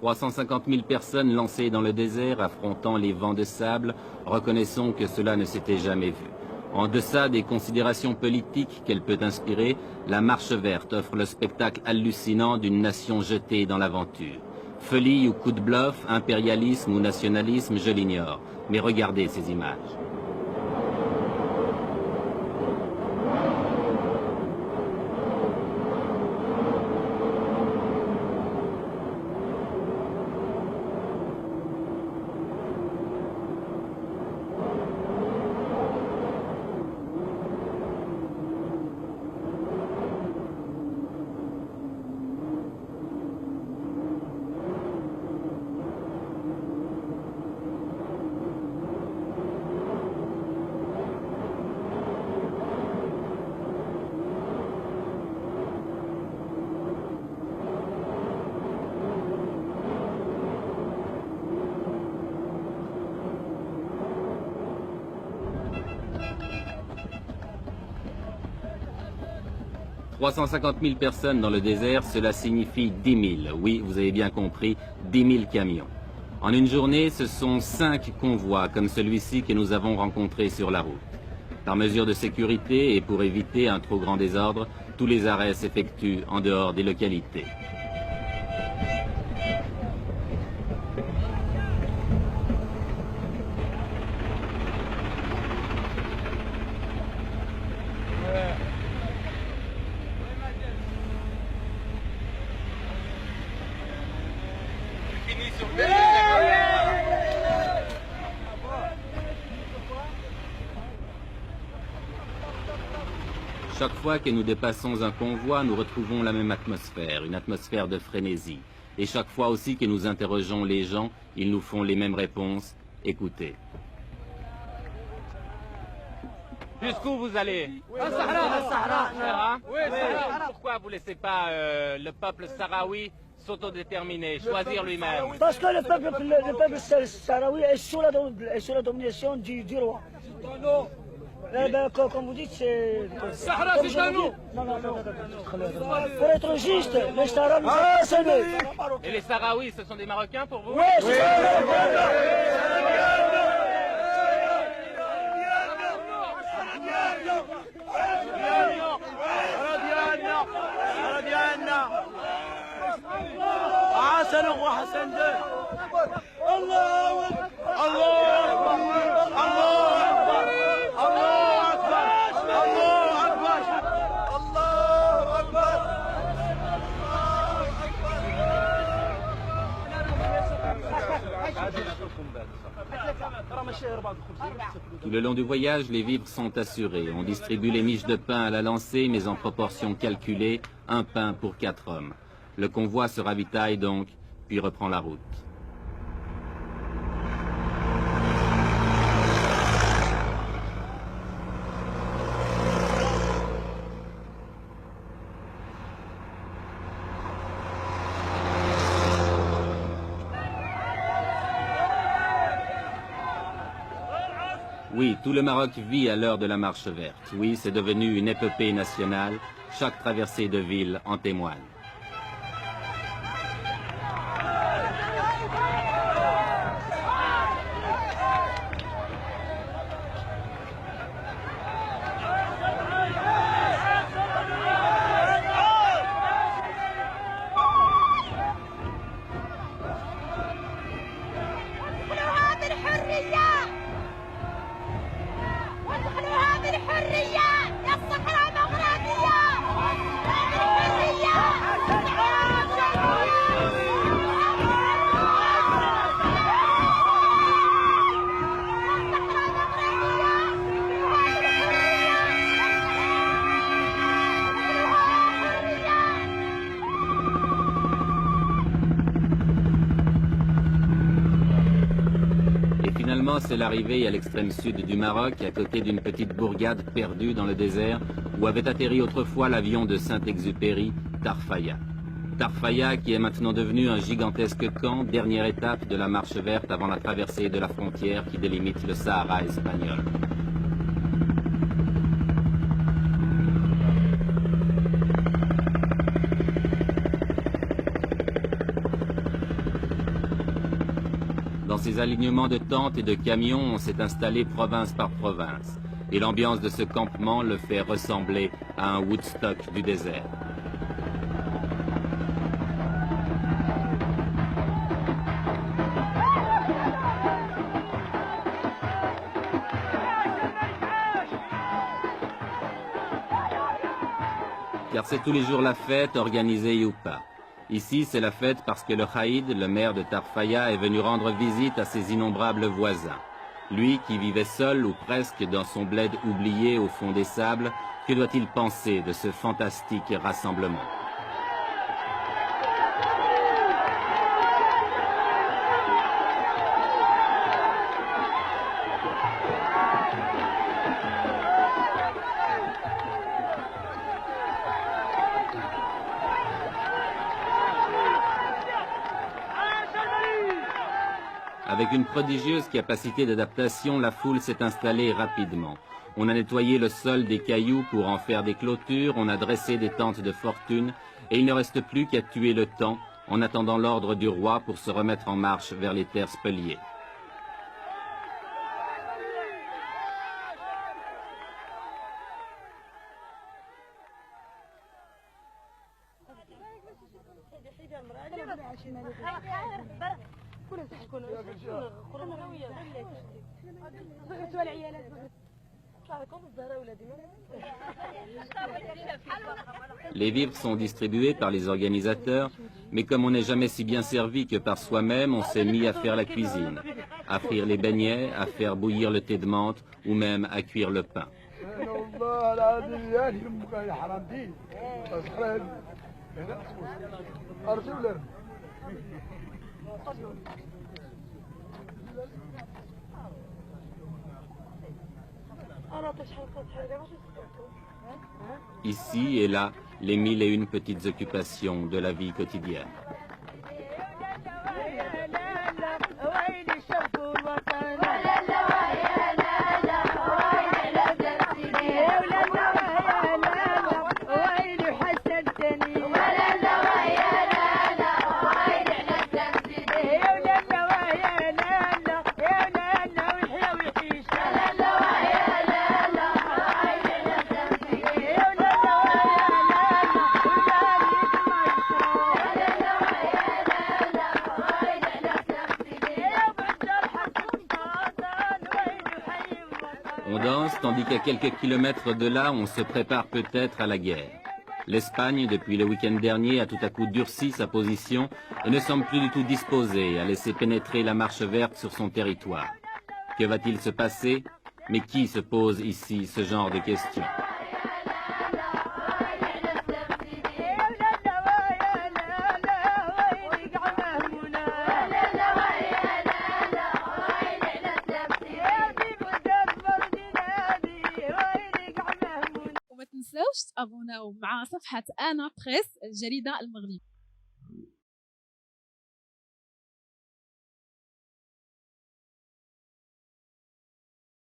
350 000 personnes lancées dans le désert affrontant les vents de sable, reconnaissons que cela ne s'était jamais vu. En deçà des considérations politiques qu'elle peut inspirer, la Marche verte offre le spectacle hallucinant d'une nation jetée dans l'aventure. Folie ou coup de bluff, impérialisme ou nationalisme, je l'ignore. Mais regardez ces images. « 350 000 personnes dans le désert, cela signifie 10 000, oui, vous avez bien compris, 10 000 camions. En une journée, ce sont 5 convois comme celui-ci que nous avons rencontré sur la route. Par mesure de sécurité et pour éviter un trop grand désordre, tous les arrêts s'effectuent en dehors des localités. Chaque fois que nous dépassons un convoi, nous retrouvons la même atmosphère, une atmosphère de frénésie. Et chaque fois aussi que nous interrogeons les gens, ils nous font les mêmes réponses. Écoutez. Jusqu'où vous allez? Sahara. Pourquoi vous ne laissez pas le peuple sahraoui s'autodéterminer, choisir lui-même? Parce que le peuple sahraoui est sous la domination du roi. Comme vous dites, c'est... Sahara, c'est à nous. Non. Pour être juste, les Sahraouis sont aimés. Et les Sahraouis, ce sont des Marocains pour vous? Oui, c'est Tout le long du voyage, les vivres sont assurés. On distribue les miches de pain à la lancée, mais en proportion calculée, un pain pour 4 hommes. Le convoi se ravitaille donc, puis reprend la route. Oui, tout le Maroc vit à l'heure de la Marche verte. Oui, c'est devenu une épopée nationale. Chaque traversée de ville en témoigne. C'est l'arrivée à l'extrême sud du Maroc, à côté d'une petite bourgade perdue dans le désert, où avait atterri autrefois l'avion de Saint-Exupéry, Tarfaya. Tarfaya qui est maintenant devenu un gigantesque camp, dernière étape de la Marche verte avant la traversée de la frontière qui délimite le Sahara espagnol. ces alignements de tentes et de camions, on s'est installé province par province. Et l'ambiance de ce campement le fait ressembler à un Woodstock du désert. Car c'est tous les jours la fête, organisée ou pas. Ici, c'est la fête parce que le Khaïd, le maire de Tarfaya, est venu rendre visite à ses innombrables voisins. Lui, qui vivait seul ou presque dans son bled oublié au fond des sables, que doit-il penser de ce fantastique rassemblement ? Avec une prodigieuse capacité d'adaptation, la foule s'est installée rapidement. On a nettoyé le sol des cailloux pour en faire des clôtures, on a dressé des tentes de fortune, et il ne reste plus qu'à tuer le temps en attendant l'ordre du roi pour se remettre en marche vers les terres spoliées. Les vivres sont distribués par les organisateurs, mais comme on n'est jamais si bien servi que par soi-même, on s'est mis à faire la cuisine, à frire les beignets, à faire bouillir le thé de menthe ou même à cuire le pain. Ici et là, les 1001 petites occupations de la vie quotidienne. On danse, tandis qu'à quelques kilomètres de là, on se prépare peut-être à la guerre. L'Espagne, depuis le week-end dernier, a tout à coup durci sa position et ne semble plus du tout disposée à laisser pénétrer la marche verte sur son territoire. Que va-t-il se passer? Mais qui se pose ici ce genre de questions? وما تنساوش تابوناو مع صفحة أنا بريس الجريدة المغربية.